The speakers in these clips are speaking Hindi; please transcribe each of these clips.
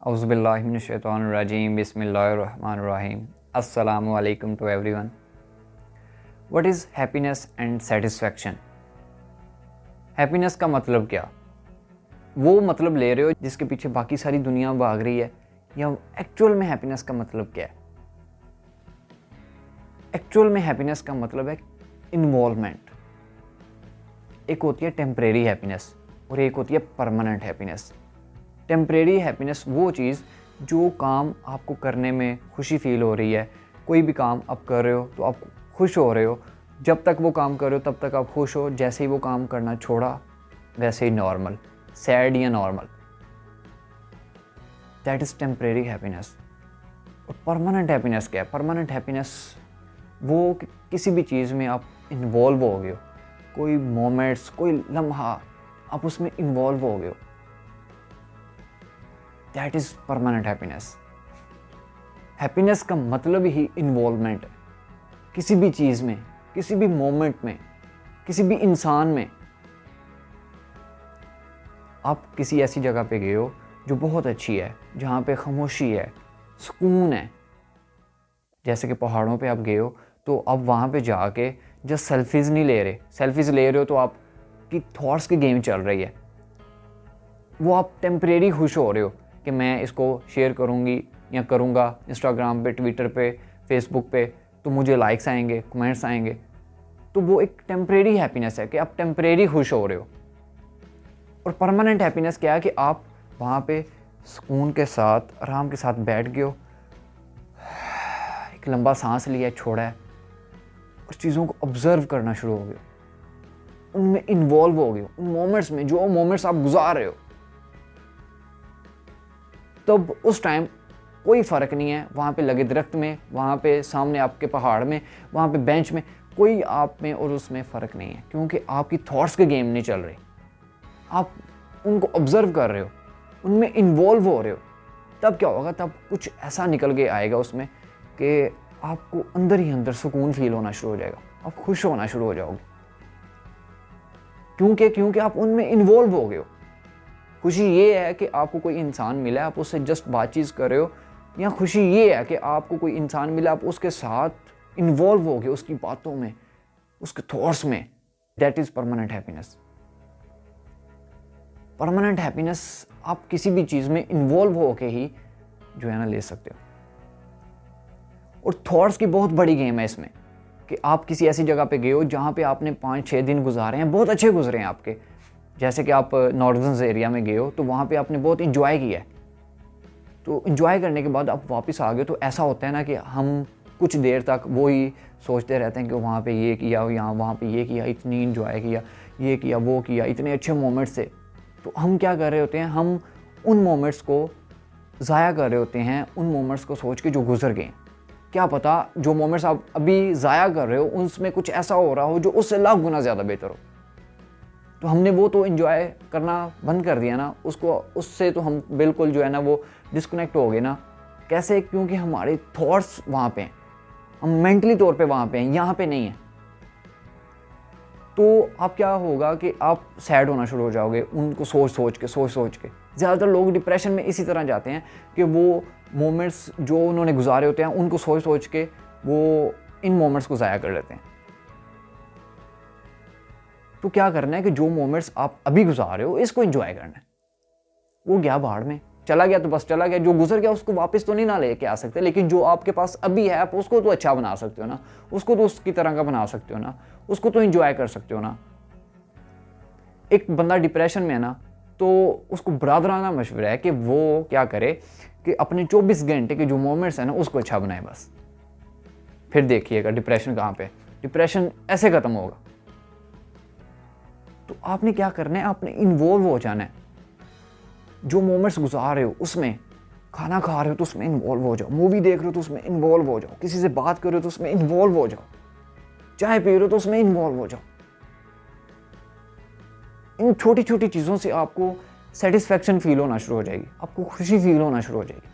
औज़ुबिल्लाहि मिनश्शैतानिर्रजीम बिस्मिल्लाहिर्रहमानिर्रहीम। अस्सलामु अलैकुम to everyone. What is happiness and satisfaction? Happiness का मतलब क्या? वो मतलब ले रहे हो जिसके पीछे बाकी सारी दुनिया भाग रही है, या एक्चुअल में हैप्पीनेस का मतलब क्या है? एक्चुअल में हैप्पीनेस का मतलब है इन्वॉल्वमेंट। एक होती है टेम्परेरी हैप्पीनेस और एक होती है परमानेंट हैप्पीनेस। टेम्परेरी हैप्पीनेस वो चीज़ जो काम आपको करने में खुशी फील हो रही है। कोई भी काम आप कर रहे हो तो आप खुश हो रहे हो, जब तक वो काम कर रहे हो तब तक आप खुश हो, जैसे ही वो काम करना छोड़ा वैसे ही नॉर्मल, सैड या normal. That is temporary happiness. और परमानेंट हैप्पीनेस क्या है? परमानेंट हैप्पीनेस वो किसी भी चीज़ में आप इन्वॉल्व हो गए हो, कोई मोमेंट्स, कोई लम्हा आप उसमें इन्वॉल्व हो गए हो, that is permanent happiness. Happiness का मतलब ही इन्वॉल्वमेंट है, किसी भी चीज़ में, किसी भी मोमेंट में, किसी भी इंसान में। आप किसी ऐसी जगह पे गए हो जो बहुत अच्छी है, जहाँ पे खामोशी है, सुकून है। जैसे कि पहाड़ों पे आप गए हो तो अब वहाँ पे जाके जस्ट सेल्फीज़ नहीं ले रहे। सेल्फीज़ ले रहे हो तो आपकी थॉट्स की गेम चल रही है। वो आप टेम्परेरी खुश हो रहे हो कि मैं इसको शेयर करूँगी या करूँगा इंस्टाग्राम पे, ट्विटर पे, फेसबुक पे, तो मुझे लाइक्स आएंगे, कमेंट्स आएंगे। तो वो एक टेम्परेरी हैप्पीनेस है कि आप टेम्परेरी खुश हो रहे हो। और परमानेंट हैप्पीनेस क्या है कि आप वहाँ पे सुकून के साथ, आराम के साथ बैठ गए हो, एक लंबा सांस लिया, छोड़ा है और चीज़ों को ऑब्जर्व करना शुरू हो गए, उनमें इन्वॉल्व हो गए, उन मोमेंट्स में, जो मोमेंट्स आप गुजार रहे हो। तब उस टाइम कोई फ़र्क नहीं है, वहाँ पे लगे दरख्त में, वहाँ पे सामने आपके पहाड़ में, वहाँ पे बेंच में, कोई आप में और उसमें फ़र्क नहीं है, क्योंकि आपकी थॉट्स के गेम नहीं चल रही। आप उनको ऑब्जर्व कर रहे हो, उनमें इन्वॉल्व हो रहे हो। तब क्या होगा? तब कुछ ऐसा निकल के आएगा उसमें कि आपको अंदर ही अंदर सुकून फील होना शुरू हो जाएगा, आप खुश होना शुरू हो जाओगे। क्योंकि आप उनमें इन्वॉल्व हो गए हो। खुशी ये है कि आपको कोई इंसान मिला, आप उससे जस्ट बातचीत कर रहे हो, या खुशी ये है कि आपको कोई इंसान मिला, आप उसके साथ इन्वॉल्व हो गए, उसकी बातों में, उसके थॉट्स में। That is permanent happiness. Permanent happiness आप किसी भी चीज़ में इन्वॉल्व होके ही जो है ना ले सकते हो। और थॉट्स की बहुत बड़ी गेम है इसमें कि आप किसी ऐसी जगह पे गए हो जहाँ पे आपने 5-6 दिन गुजारे हैं, बहुत अच्छे गुजरे हैं आपके। जैसे कि आप नॉर्दर्न एरिया में गए हो तो वहाँ पे आपने बहुत इंजॉय किया है। तो इंजॉय करने के बाद आप वापस आ गए, तो ऐसा होता है ना कि हम कुछ देर तक वो ही सोचते रहते हैं कि वहाँ पे ये किया, यहाँ वहाँ पे ये किया, इतनी इंजॉय किया, ये किया, वो किया, इतने अच्छे मोमेंट्स थे। तो हम क्या कर रहे होते हैं? हम उन मोमेंट्स को ज़ाया कर रहे होते हैं, उन मोमेंट्स को सोच के जो गुजर गए। क्या पता जो मोमेंट्स आप अभी ज़ाया कर रहे हो उनमें कुछ ऐसा हो रहा हो जो उससे लाख गुना ज़्यादा बेहतर हो। तो हमने वो तो एंजॉय करना बंद कर दिया ना, उससे तो हम बिल्कुल जो है ना वो डिस्कनेक्ट हो गए ना। कैसे? क्योंकि हमारे थॉट्स वहाँ पे हैं, हम मेंटली तौर पे वहाँ पे हैं, यहाँ पे नहीं है। तो आप क्या होगा कि आप सैड होना शुरू हो जाओगे उनको सोच सोच के। ज़्यादातर लोग डिप्रेशन में इसी तरह जाते हैं कि वो मोमेंट्स जो उन्होंने गुजारे होते हैं उनको सोच सोच के वो इन मोमेंट्स को ज़ाया कर लेते हैं। तो क्या करना है कि जो मोमेंट्स आप अभी गुजार रहे हो इसको एंजॉय करना है। वो गया भाड़ में, चला गया तो बस चला गया। जो गुजर गया उसको वापस तो नहीं ना लेके आ सकते, लेकिन जो आपके पास अभी है आप उसको तो अच्छा बना सकते हो ना, उसको तो उसकी तरह का बना सकते हो ना, उसको तो एंजॉय कर सकते हो ना। एक बंदा डिप्रेशन में है ना, तो उसको बरादराना मशवरा है कि वो क्या करे कि अपने 24 घंटे के जो मोमेंट्स हैं ना उसको अच्छा बनाए बस। फिर देखिएगा डिप्रेशन कहाँ पे, डिप्रेशन ऐसे ख़त्म होगा। तो आपने क्या करना है? आपने इन्वॉल्व हो जाना है। जो मोमेंट्स गुजार रहे हो उसमें, खाना खा रहे हो तो उसमें इन्वॉल्व हो जाओ, मूवी देख रहे हो तो उसमें इन्वॉल्व हो जाओ, किसी से बात कर रहे हो तो उसमें इन्वॉल्व हो जाओ, चाय पी रहे हो तो उसमें इन्वॉल्व हो जाओ। इन छोटी छोटी चीज़ों से आपको सेटिस्फैक्शन फील होना शुरू हो जाएगी, आपको खुशी फील होना शुरू हो जाएगी।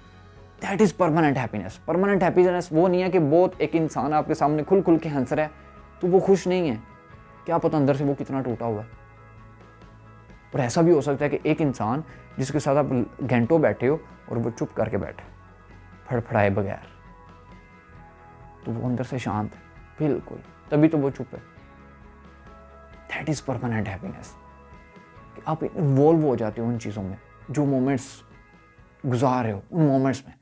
That is permanent happiness. Permanent happiness वो नहीं है कि बहुत एक इंसान आपके सामने खुल खुल के हंस रहा है तो वो खुश नहीं है, क्या पता अंदर से वो कितना टूटा हुआ है। और ऐसा भी हो सकता है कि एक इंसान जिसके साथ आप घंटों बैठे हो और वो चुप करके बैठे, फड़फड़ाए बगैर, तो वो अंदर से शांत है बिल्कुल, तभी तो वो चुप है। That is permanent happiness. आप इन्वॉल्व हो जाते हो उन चीज़ों में, जो मोमेंट्स गुजार रहे हो उन मोमेंट्स में।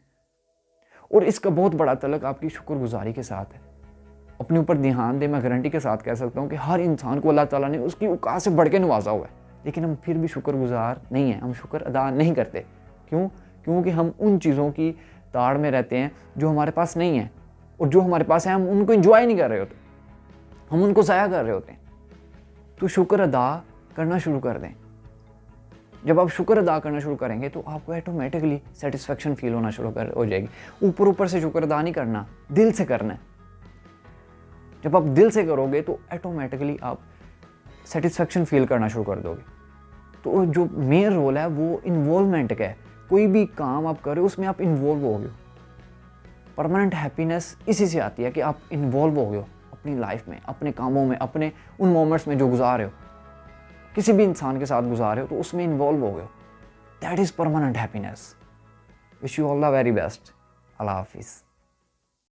और इसका बहुत बड़ा तल्लुक आपकी शुक्रगुजारी के साथ है। अपने ऊपर ध्यान दे, मैं गारंटी के साथ कह सकता हूँ कि हर इंसान को अल्लाह ताला ने उसकी औकात से बढ़ के नवाजा हुआ है, लेकिन हम फिर भी शुक्रगुजार नहीं हैं, हम शुक्र अदा नहीं करते। क्यों? क्योंकि हम उन चीज़ों की ताड़ में रहते हैं जो हमारे पास नहीं है, और जो हमारे पास है हम उनको एंजॉय नहीं कर रहे होते, हम उनको ज़ाया कर रहे होते हैं। तो शुक्र अदा करना शुरू कर दें। जब आप शुक्र अदा करना शुरू करेंगे तो आपको ऑटोमेटिकली सेटिस्फेक्शन फील होना शुरू हो जाएगी। ऊपर ऊपर से शुक्र अदा नहीं करना, दिल से करना है। जब आप दिल से करोगे तो ऑटोमेटिकली आप सेटिस्फेक्शन फील करना शुरू कर दोगे। तो जो मेन रोल है वो इन्वॉल्वमेंट का है। कोई भी काम आप करो उसमें आप इन्वॉल्व हो गए। परमानेंट हैप्पीनेस इसी से आती है कि आप इन्वॉल्व हो गए अपनी लाइफ में, अपने कामों में, अपने उन मोमेंट्स में जो गुजार रहे हो, किसी भी इंसान के साथ गुजार रहे हो तो उसमें इन्वॉल्व हो गए। That is permanent happiness. Wish you all the very best. अल्लाह हाफिज़।